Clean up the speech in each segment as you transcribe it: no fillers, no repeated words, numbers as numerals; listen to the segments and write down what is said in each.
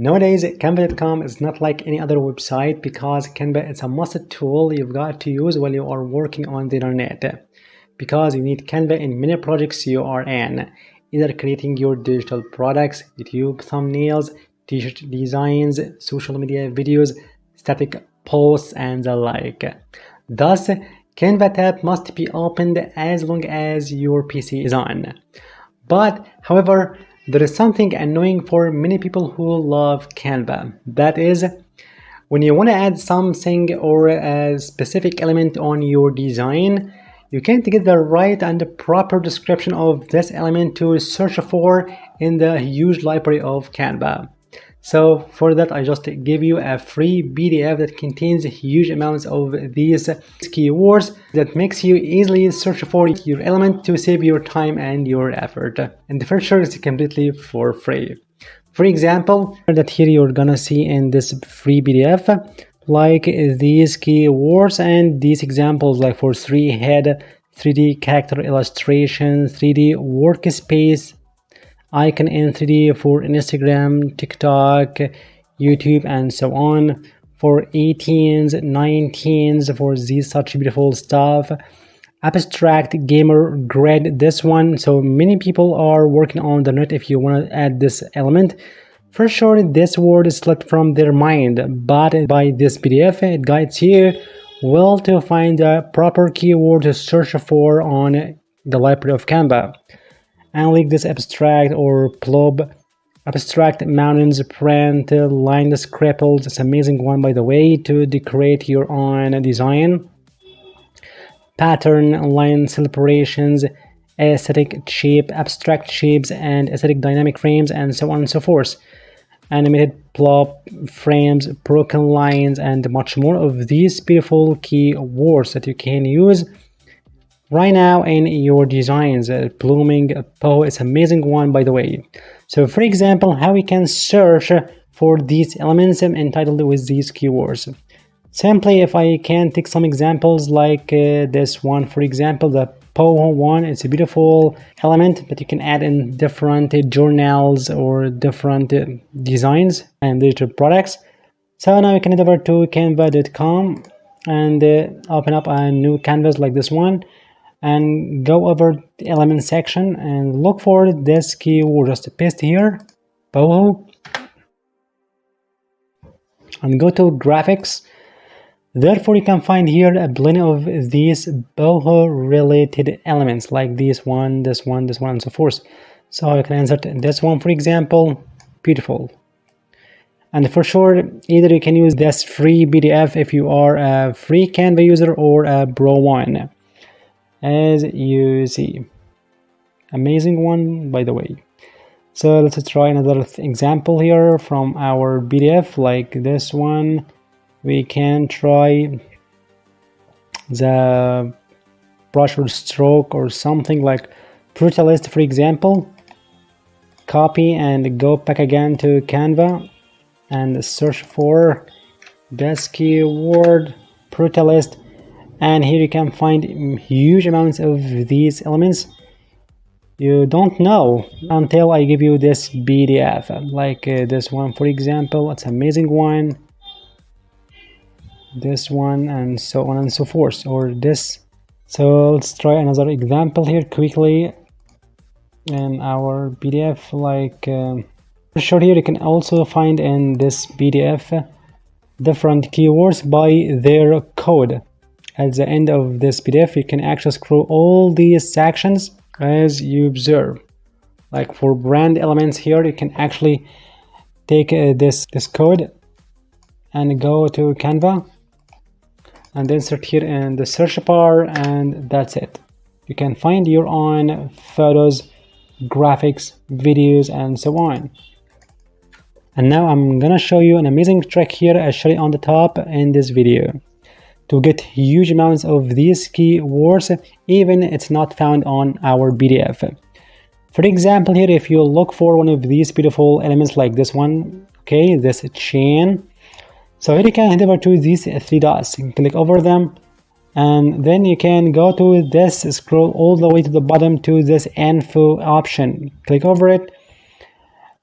Nowadays, Canva.com is not like any other website because Canva is a must tool you've got to use while you are working on the internet. Because you need Canva in many projects you are in, either creating your digital products, YouTube thumbnails, t-shirt designs, social media videos, static posts, and the like. Thus, Canva tab must be opened as long as your PC is on. But, however, there is something annoying for many people who love Canva. That is, when you want to add something or a specific element on your design, you can't get the right and proper description of this element to search for in the huge library of Canva. So for that, I just give you a free PDF that contains huge amounts of these keywords that makes you easily search for your element to save your time and your effort. And the feature is completely for free. For example, that here you're gonna see in this free PDF, like these keywords and these examples, like for 3-head, 3D character illustration, 3D workspace, icon in 3D for Instagram, TikTok, YouTube, and so on. For 18s, 19s, for these such beautiful stuff. Abstract gamer grid, this one. So many people are working on the net if you want to add this element. For sure, this word is slipped from their mind, but by this PDF, it guides you well to find the proper keyword to search for on the library of Canva. And like this abstract or blob, abstract mountains, print, line scribbles. It's an amazing one, by the way, to decorate your own design. Pattern, line celebrations, aesthetic shape, abstract shapes, and aesthetic dynamic frames, and so on and so forth. Animated blob frames, broken lines, and much more of these beautiful keywords that you can use right now in your designs. Blooming boho is an amazing one, by the way. So for example, how we can search for these elements entitled with these keywords. Simply, if I can take some examples like this one, for example, the boho one. It's a beautiful element that you can add in different journals or different designs and digital products. So now you can head over to canva.com and open up a new canvas like this one, and go over the element section and look for this keyword. Just paste here, boho, and go to graphics. Therefore, you can find here a plenty of these boho related elements like this one, this one, this one, and so forth. So you can insert this one, for example. Beautiful. And for sure, either you can use this free PDF if you are a free Canva user or a Pro one. As you see, amazing one, by the way. So let's try another example here from our PDF, like this one. We can try the brush or stroke or something like brutalist, for example. Copy and go back again to Canva and search for this keyword, brutalist. And here you can find huge amounts of these elements. You don't know until I give you this PDF, like this one, for example. It's an amazing one. This one, and so on and so forth, or this. So let's try another example here quickly in our PDF. Like for sure, here you can also find in this PDF different keywords by their code. At the end of this PDF, you can actually scroll all these sections as you observe. Like for brand elements here, you can actually take this code and go to Canva and insert here in the search bar, and that's it. You can find your own photos, graphics, videos, and so on. And now I'm gonna show you an amazing trick here, actually on the top in this video, to get huge amounts of these keywords, even it's not found on our PDF. For example, here, if you look for one of these beautiful elements like this one, okay, this chain. So here you can head over to these 3 dots, you can click over them, and then you can go to this, scroll all the way to the bottom to this info option, click over it,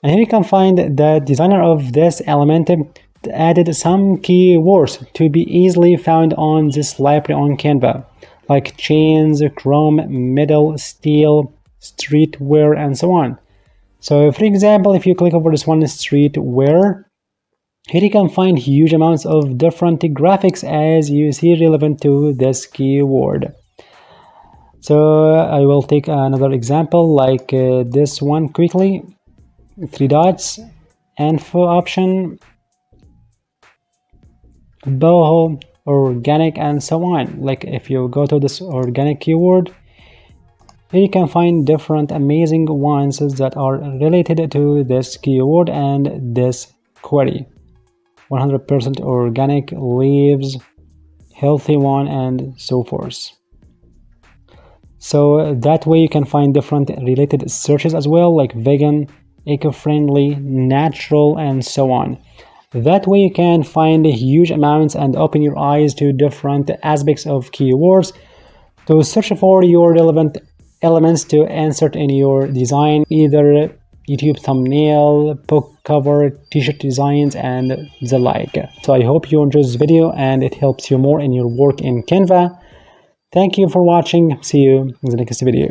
And here you can find the designer of this element added some keywords to be easily found on this library on Canva, like chains, chrome, metal, steel, streetwear, and so on. So for example, if you click over this one, streetwear, here you can find huge amounts of different graphics as you see relevant to this keyword. So I will take another example like this one quickly. 3 dots, info option, boho, organic, and so on. Like if you go to this organic keyword, here you can find different amazing ones that are related to this keyword and this query. 100% organic, leaves, healthy one, and so forth. So that way you can find different related searches as well, like vegan, eco-friendly, natural, and so on. That way you can find huge amounts and open your eyes to different aspects of keywords to search for your relevant elements to insert in your design, either YouTube thumbnail, book cover, t-shirt designs, and the like. So I hope you enjoyed this video and it helps you more in your work in Canva. Thank you for watching. See you in the next video.